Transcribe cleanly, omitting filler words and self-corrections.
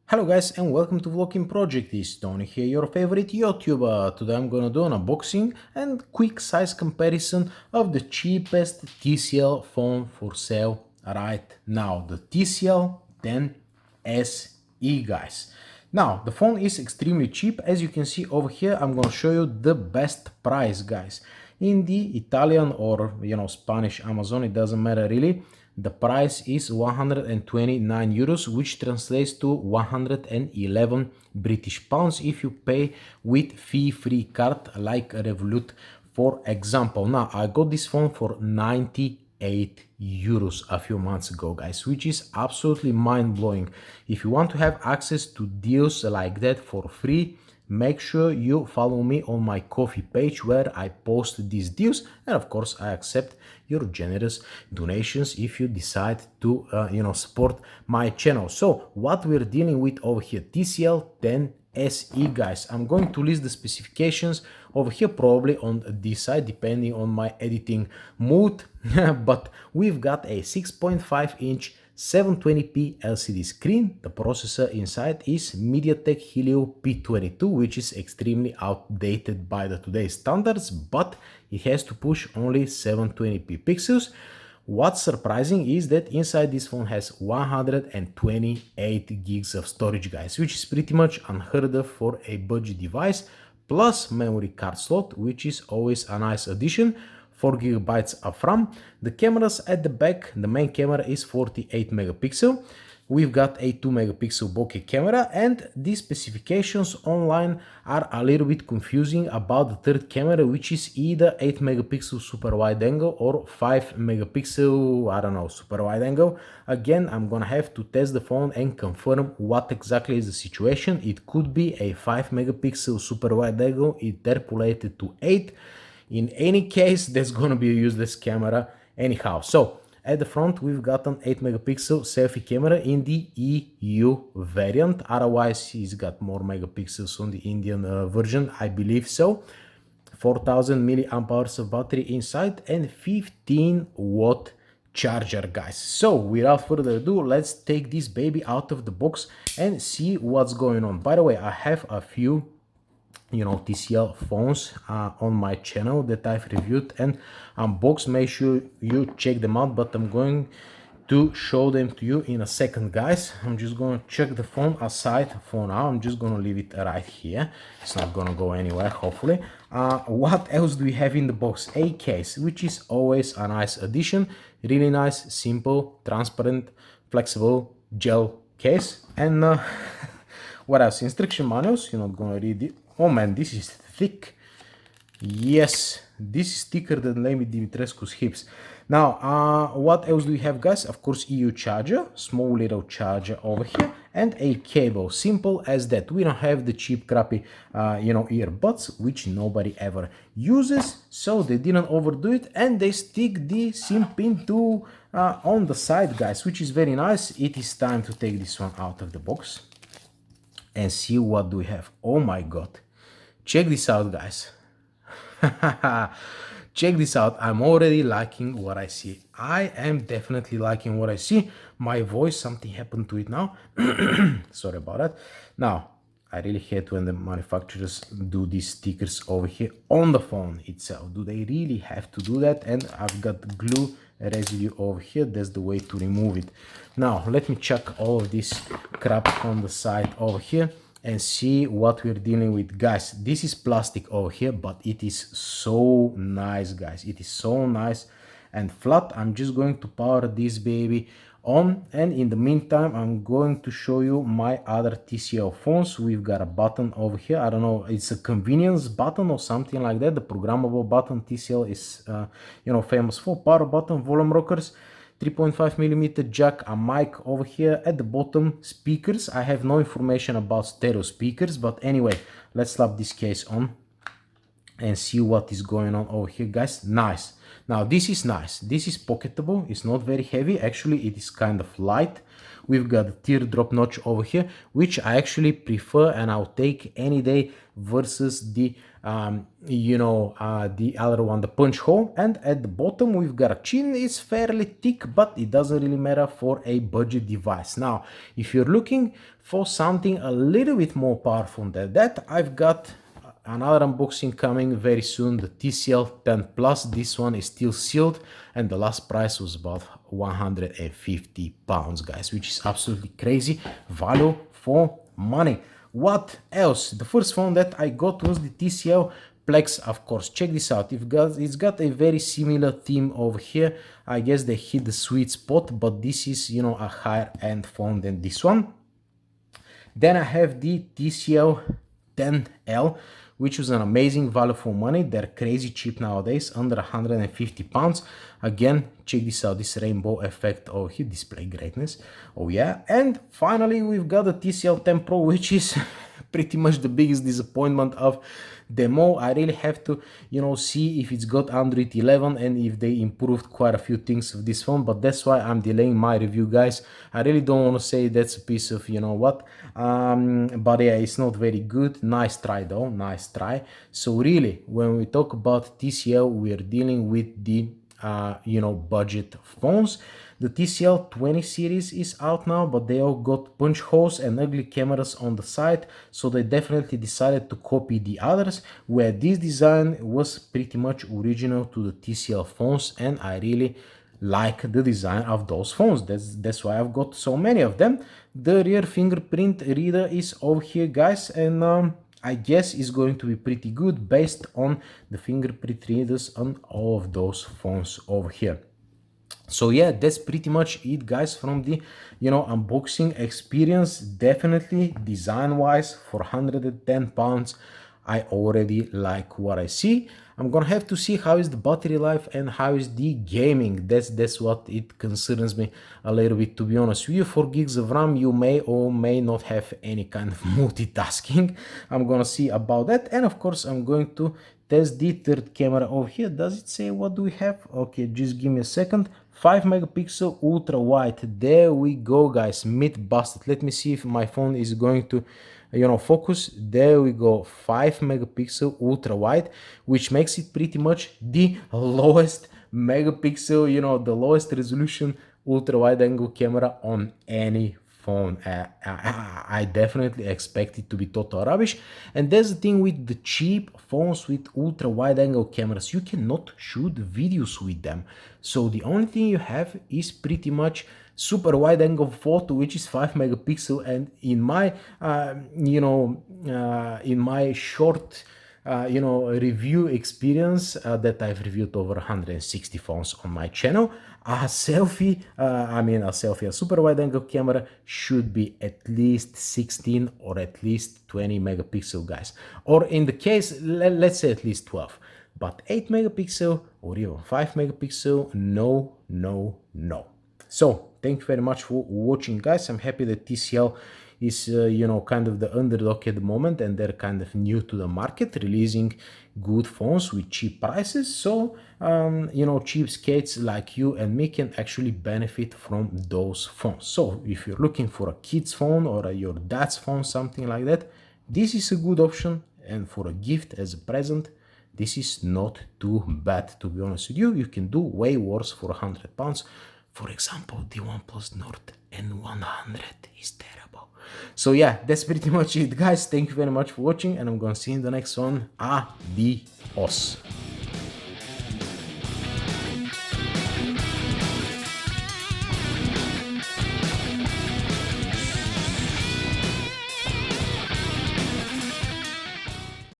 Hello guys and welcome to VoloKin Project. It's Tony here, your favorite YouTuber. Today I'm gonna do an unboxing and quick size comparison of the cheapest TCL phone for sale right now, the TCL 10 SE, guys. Now the phone is extremely cheap. As you can see over here, I'm gonna show you the best price, guys. In the Italian or Spanish Amazon, it doesn't matter really. The price is 129 euros, which translates to 111 British pounds if you pay with fee-free card like Revolut, for example. Now, I got this phone for 98 euros a few months ago, guys, which is absolutely mind-blowing. If you want to have access to deals like that for free, make sure you follow me on my Ko-fi page where I post these deals, and of course I accept your generous donations if you decide to support my channel. So what we're dealing with over here, TCL 10 SE, guys. I'm going to list the specifications over here probably on this side depending on my editing mood but we've got a 6.5-inch 720p LCD screen. The processor inside is MediaTek Helio P22, which is extremely outdated by the today's standards, but it has to push only 720p pixels. What's surprising is that inside this phone has 128 gigs of storage, guys, which is pretty much unheard of for a budget device, plus memory card slot, which is always a nice addition. 4 gigabytes of RAM. The cameras at the back, the main camera is 48 megapixel. We've got a 2 megapixel bokeh camera, and these specifications online are a little bit confusing about the third camera, which is either 8 megapixel super wide angle or 5 megapixel, I don't know, super wide angle. Again, I'm gonna have to test the phone and confirm what exactly is the situation. It could be a 5 megapixel super wide angle interpolated to 8. In any case, that's gonna be a useless camera anyhow. So at the front, we've got an 8 megapixel selfie camera in the EU variant. Otherwise, he's got more megapixels on the Indian version, I believe so. 4000 milliamp hours of battery inside and 15-watt charger, guys. So without further ado, let's take this baby out of the box and see what's going on. By the way, I have a few TCL phones on my channel that I've reviewed and unboxed. Make sure you check them out, but I'm going to show them to you in a second, guys. I'm just going to check the phone aside for now. I'm just going to leave it right here. It's not going to go anywhere, hopefully. What else do we have in the box? A case, which is always a nice addition. Really nice, simple, transparent, flexible gel case. And what else? Instruction manuals. You're not going to read it. Oh man, this is thick. Yes, this is thicker than Lemi Dimitrescu's hips. Now, what else do we have, guys? Of course, EU charger, small little charger over here, and a cable. Simple as that. We don't have the cheap, crappy, earbuds, which nobody ever uses. So they didn't overdo it, and they stick the SIM pin to on the side, guys, which is very nice. It is time to take this one out of the box and see what do we have. Oh my god. Check this out, guys. Check this out. I'm already liking what I see. I am definitely liking what I see. My voice, something happened to it now. Sorry about that. Now, I really hate when the manufacturers do these stickers over here on the phone itself. Do they really have to do that? And I've got glue residue over here. That's the way to remove it. Now, let me check all of this crap on the side over here and see what we're dealing with, guys. This is plastic over here, but it is so nice, guys. It is so nice and flat. I'm just going to power this baby on, and in the meantime I'm going to show you my other TCL phones. We've got a button over here. I don't know, it's a convenience button or something like that. The programmable button. TCL is famous for. Power button, volume rockers, 3.5mm jack, a mic over here at the bottom, speakers. I have no information about stereo speakers, but anyway, let's slap this case on and see what is going on over here, guys. Nice. Now this is nice. This is pocketable. It's not very heavy. Actually, it is kind of light. We've got a teardrop notch over here, which I actually prefer and I'll take any day versus the the other one, the punch hole, and at the bottom we've got a chin. It's fairly thick, but it doesn't really matter for a budget device. Now if you're looking for something a little bit more powerful than that, I've got another unboxing coming very soon, the TCL 10 Plus. This one is still sealed and the last price was about £150, guys, which is absolutely crazy value for money. What else? The first phone that I got was the TCL Plex, of course. Check this out. It's got a very similar theme over here. I guess they hit the sweet spot, but this is, a higher end phone than this one. Then I have the TCL 10L, which was an amazing value for money. They're crazy cheap nowadays, under £150. Again, check this out, this rainbow effect over here, display greatness. Oh yeah. And finally, we've got the TCL 10 Pro, which is pretty much the biggest disappointment of them all. I really have to, see if it's got Android 11 and if they improved quite a few things of this phone, but that's why I'm delaying my review, guys. I really don't want to say that's a piece of, what, but yeah, it's not very good. Nice try though, nice try. So really, when we talk about TCL, we're dealing with the budget phones. The TCL 20 series is out now, but they all got punch holes and ugly cameras on the side, so they definitely decided to copy the others, where this design was pretty much original to the TCL phones, and I really like the design of those phones. That's why I've got so many of them. The rear fingerprint reader is over here, guys, and I guess it's going to be pretty good based on the fingerprint readers on all of those phones over here. So yeah, that's pretty much it, guys, from the unboxing experience. Definitely design wise, for £110, I already like what I see. I'm gonna have to see how is the battery life and how is the gaming. That's what it concerns me a little bit, to be honest with you. 4 gigs of RAM, you may or may not have any kind of multitasking. I'm gonna see about that, and of course I'm going to test the third camera over here. Does it say what do we have? Okay, just give me a second. 5 megapixel ultra wide. There we go, guys. Myth busted. Let me see if my phone is going to focus. There we go. 5 megapixel ultra wide, which makes it pretty much the lowest megapixel, the lowest resolution ultra wide angle camera on any phone. I definitely expect it to be total rubbish. And that's the thing with the cheap phones with ultra wide angle cameras, you cannot shoot videos with them. So the only thing you have is pretty much super wide angle photo, which is 5 megapixel, and in my in my short review experience that I've reviewed over 160 phones on my channel, a super wide angle camera should be at least 16 or at least 20 megapixel, guys, or in the case, let's say at least 12. But 8 megapixel or even 5 megapixel, no. So thank you very much for watching, guys. I'm happy that TCL is kind of the underdog at the moment, and they're kind of new to the market, releasing good phones with cheap prices. So cheapskates like you and me can actually benefit from those phones. So if you're looking for a kid's phone or your dad's phone, something like that, this is a good option. And for a gift as a present, this is not too bad, to be honest with you. You can do way worse for £100. For example, the OnePlus Nord N100 is terrible. So yeah, that's pretty much it, guys. Thank you very much for watching, and I'm gonna see you in the next one. Adios.